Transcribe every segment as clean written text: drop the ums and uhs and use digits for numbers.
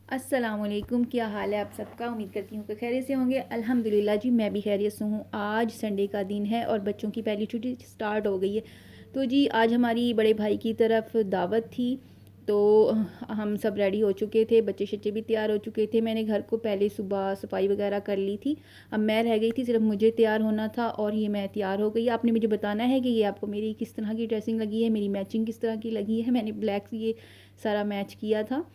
अस्सलामुअलैकुम, क्या हाल है आप सबका। उम्मीद करती हूँ कि खैरियत से होंगे। अल्हम्दुलिल्लाह जी, मैं भी खैरियत से हूँ। आज संडे का दिन है और बच्चों की पहली छुट्टी स्टार्ट हो गई है। तो जी आज हमारी बड़े भाई की तरफ दावत थी, तो हम सब रेडी हो चुके थे, बच्चे शच्चे भी तैयार हो चुके थे। मैंने घर को पहले सुबह सफाई वगैरह कर ली थी। अब मैं रह गई थी, सिर्फ मुझे तैयार होना था और ये मैं तैयार हो गई। आपने मुझे बताना है कि ये आपको मेरी किस तरह की ड्रेसिंग लगी है, मेरी मैचिंग किस तरह की लगी है। मैंने ब्लैक ये सारा मैच किया था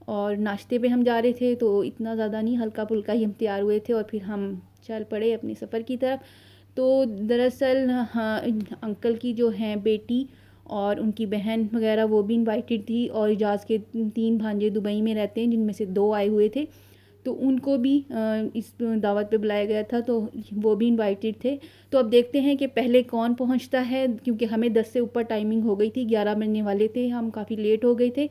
और नाश्ते पे हम जा रहे थे, तो इतना ज़्यादा नहीं, हल्का फुल्का ही हम तैयार हुए थे और फिर हम चल पड़े अपने सफ़र की तरफ। तो दरअसल हाँ, अंकल की जो हैं बेटी और उनकी बहन वगैरह वो भी इनवाइटेड थी, और इजाज़ के 3 भांजे दुबई में रहते हैं जिनमें से 2 आए हुए थे, तो उनको भी इस दावत पे बुलाया गया था, तो वो भी इनवाइटेड थे। तो अब देखते हैं कि पहले कौन पहुंचता है, क्योंकि हमें 10 से ऊपर टाइमिंग हो गई थी, 11 बजने वाले थे, हम काफ़ी लेट हो गए थे।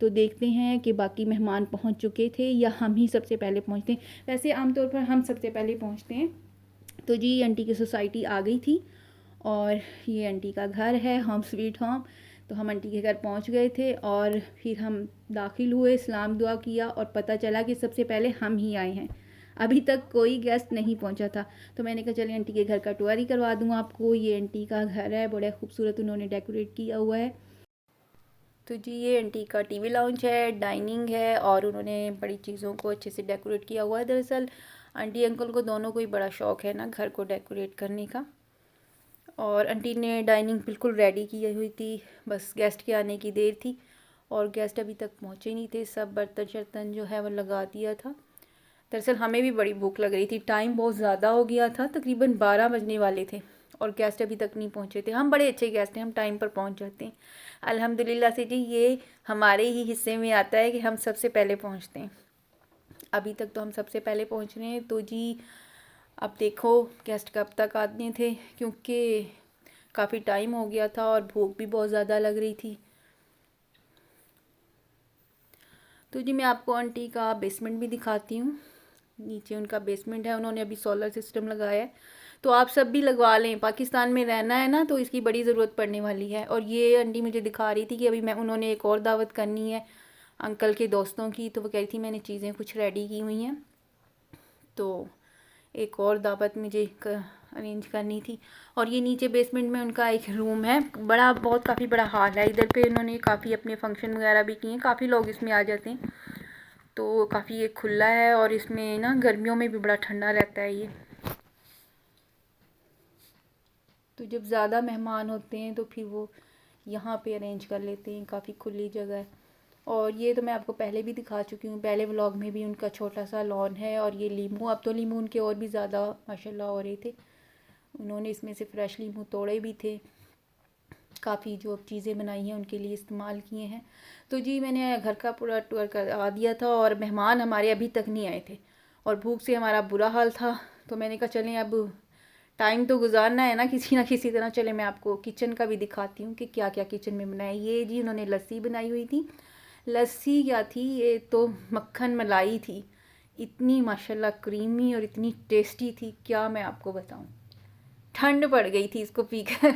तो देखते हैं कि बाकी मेहमान पहुंच चुके थे या हम ही सबसे पहले पहुंचते हैं। वैसे आमतौर पर हम सबसे पहले पहुंचते हैं। तो जी आंटी की सोसाइटी आ गई थी और ये आंटी का घर है, होम स्वीट होम। तो हम आंटी के घर पहुंच गए थे और फिर हम दाखिल हुए, सलाम दुआ किया और पता चला कि सबसे पहले हम ही आए हैं। अभी तक कोई गेस्ट नहीं पहुंचा था। तो मैंने कहा चलिए आंटी के घर का टूर ही करवा दूँ आपको। ये आंटी का घर है, बड़ा खूबसूरत उन्होंने डेकोरेट किया हुआ है। तो जी ये आंटी का टीवी लाउंज है, डाइनिंग है और उन्होंने बड़ी चीज़ों को अच्छे से डेकोरेट किया हुआ है। दरअसल आंटी अंकल को दोनों को ही बड़ा शौक़ है ना घर को डेकोरेट करने का। और आंटी ने डाइनिंग बिल्कुल रेडी की हुई थी, बस गेस्ट के आने की देर थी और गेस्ट अभी तक पहुँचे नहीं थे। सब बर्तन शर्तन जो है वो लगा दिया था। दरअसल हमें भी बड़ी भूख लग रही थी, टाइम बहुत ज़्यादा हो गया था, तकरीबन 12 बजने वाले थे और गेस्ट अभी तक नहीं पहुँचे थे। हम बड़े अच्छे गेस्ट हैं, हम टाइम पर पहुँच जाते हैं अल्हम्दुलिल्लाह से जी। ये हमारे ही हिस्से में आता है कि हम सबसे पहले पहुँचते हैं। अभी तक तो हम सबसे पहले पहुँच रहे हैं। तो जी अब देखो गेस्ट कब तक आते थे, क्योंकि काफ़ी टाइम हो गया था और भूख भी बहुत ज़्यादा लग रही थी। तो जी मैं आपको आंटी का बेसमेंट भी दिखाती हूँ। नीचे उनका बेसमेंट है, उन्होंने अभी सोलर सिस्टम लगाया है। तो आप सब भी लगवा लें, पाकिस्तान में रहना है ना तो इसकी बड़ी ज़रूरत पड़ने वाली है। और ये आंटी मुझे दिखा रही थी कि अभी मैं उन्होंने एक और दावत करनी है अंकल के दोस्तों की, तो वो कह रही थी मैंने चीज़ें कुछ रेडी की हुई हैं, तो एक और दावत मुझे अरेंज करनी थी। और ये नीचे बेसमेंट में उनका एक रूम है, बड़ा बहुत काफ़ी बड़ा हॉल है। इधर पे उन्होंने काफ़ी अपने फंक्शन वगैरह भी किए हैं, काफ़ी लोग इसमें आ जाते हैं, तो काफ़ी ये खुला है और इसमें ना गर्मियों में भी बड़ा ठंडा रहता है ये। तो जब ज़्यादा मेहमान होते हैं तो फिर वो यहाँ पे अरेंज कर लेते हैं, काफ़ी खुली जगह है। और ये तो मैं आपको पहले भी दिखा चुकी हूँ, पहले व्लॉग में भी उनका छोटा सा लॉन है। और ये लीमू, अब तो लीमू उनके और भी ज़्यादा माशाल्लाह हो रहे थे, उन्होंने इसमें से फ्रेश लीमू तोड़े भी थे, काफ़ी जो चीज़ें बनाई हैं उनके लिए इस्तेमाल किए हैं। तो जी मैंने घर का पूरा टूर करा दिया था और मेहमान हमारे अभी तक नहीं आए थे और भूख से हमारा बुरा हाल था। तो मैंने कहा चलें अब टाइम तो गुजारना है ना किसी तरह। चले मैं आपको किचन का भी दिखाती हूँ कि क्या क्या किचन में बनाया। ये जी उन्होंने लस्सी बनाई हुई थी। लस्सी क्या थी, ये तो मक्खन मलाई थी, इतनी माशाल्लाह क्रीमी और इतनी टेस्टी थी, क्या मैं आपको बताऊँ, ठंड पड़ गई थी इसको पीकर।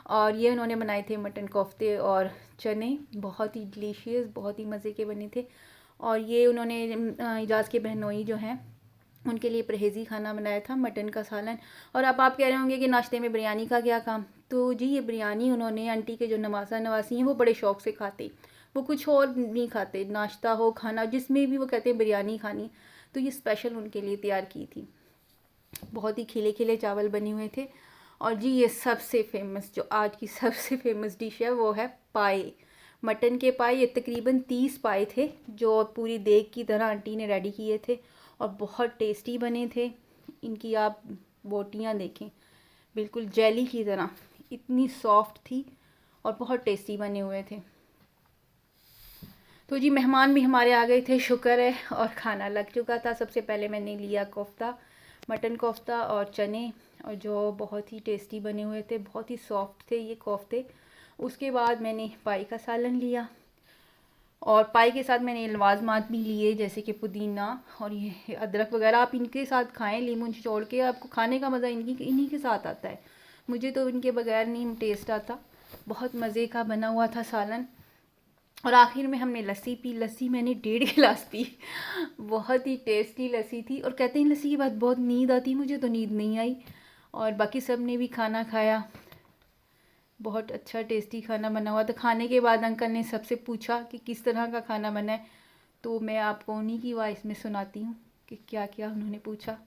और ये उन्होंने बनाए थे मटन कोफ्ते और चने, बहुत ही डिलीशियस, बहुत ही मज़े के बने थे। और ये उन्होंने इजाज़ के बहनोई जो हैं उनके लिए परहेज़ी खाना बनाया था, मटन का सालन। और अब आप कह रहे होंगे कि नाश्ते में बिरयानी का क्या काम। तो जी ये बिरयानी उन्होंने, आंटी के जो नवासा नवासी हैं वो बड़े शौक़ से खाते, वो कुछ और नहीं खाते, नाश्ता हो खाना जिसमें भी वो कहते हैं बिरयानी खानी, तो ये स्पेशल उनके लिए तैयार की थी। बहुत ही खिले खिले चावल बने हुए थे। और जी ये सबसे फेमस, जो आज की सबसे फेमस डिश है वो है पाए, मटन के पाए। ये तकरीबन 30 पाए थे जो पूरी देग की तरह आंटी ने रेडी किए थे और बहुत टेस्टी बने थे। इनकी आप बोटियाँ देखें, बिल्कुल जेली की तरह, इतनी सॉफ्ट थी और बहुत टेस्टी बने हुए थे। तो जी मेहमान भी हमारे आ गए थे, शुक्र है, और खाना लग चुका था। सबसे पहले मैंने लिया कोफ्ता, मटन कोफ्ता और चने, और जो बहुत ही टेस्टी बने हुए थे, बहुत ही सॉफ्ट थे ये कोफ्ते। उसके बाद मैंने पाई का सालन लिया और पाई के साथ मैंने लवाजमात भी लिए, जैसे कि पुदीना और ये अदरक वगैरह। आप इनके साथ खाएं, लीमू निचोड़ के, आपको खाने का मज़ा इन्हीं के साथ आता है। मुझे तो इनके बगैर नहीं टेस्ट आता। बहुत मज़े का बना हुआ था सालन। और आखिर में हमने लस्सी पी। लस्सी मैंने 1.5 गिलास पी। बहुत ही टेस्टी लस्सी थी। और कहते हैं लस्सी के बाद बहुत नींद आती, मुझे तो नींद नहीं आई। और बाकी सब ने भी खाना खाया। बहुत अच्छा टेस्टी खाना बना हुआ था। खाने के बाद अंकल ने सबसे पूछा कि किस तरह का खाना बना है, तो मैं आपको उन्हीं की वॉइस में सुनाती हूँ कि क्या क्या उन्होंने पूछा।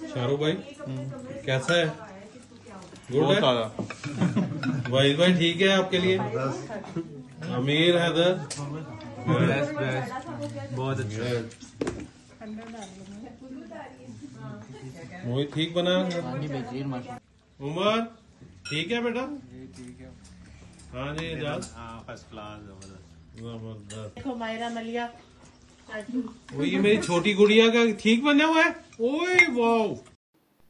शाहरुख भाई कैसा है? गुड है भाई? भाई ठीक है आपके लिए? अमीर हैदर बहुत अच्छा। मोहित ठीक बना? उमर ठीक है बेटा? हाँ जी एजाज फर्स्ट क्लास जबरदस्त। देखो मायरा मलिया वो ये मेरी छोटी गुड़िया का ठीक बना हुआ है। ओए वाओ।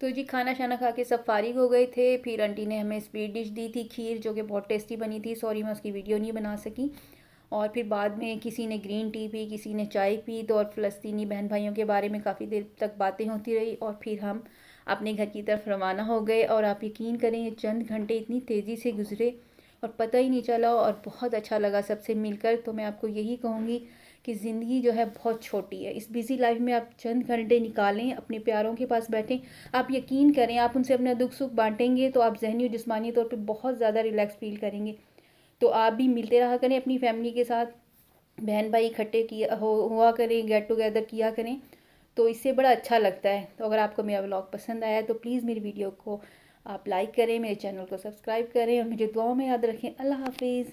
तो जी खाना शाना खा के सब फारिग हो गए थे। फिर आंटी ने हमें स्वीट डिश दी थी, खीर, जो कि बहुत टेस्टी बनी थी। सॉरी मैं उसकी वीडियो नहीं बना सकी। और फिर बाद में किसी ने ग्रीन टी पी, किसी ने चाय पी। तो और फ़लस्तीनी बहन भाइयों के बारे में काफ़ी देर तक बातें होती रही। और फिर हम अपने घर की तरफ रवाना हो गए। और आप यकीन करें ये चंद घंटे इतनी तेज़ी से गुजरे और पता ही नहीं चला। और बहुत अच्छा लगा सबसे मिलकर। तो मैं आपको यही कहूँगी कि ज़िंदगी जो है बहुत छोटी है। इस बिज़ी लाइफ में आप चंद घंटे निकालें, अपने प्यारों के पास बैठें। आप यकीन करें, आप उनसे अपना दुख सुख बांटेंगे तो आप ज़हनी और जिस्मानी तौर पे बहुत ज़्यादा रिलैक्स फील करेंगे। तो आप भी मिलते रहा करें अपनी फैमिली के साथ, बहन भाई इकट्ठे किया हुआ करें, गेट टुगेदर किया करें। तो इससे बड़ा अच्छा लगता है। तो अगर आपको मेरा व्लॉग पसंद आया तो प्लीज़ मेरी वीडियो को आप लाइक करें, मेरे चैनल को सब्सक्राइब करें और मुझे दुआओं में याद रखें। अल्लाह हाफिज़।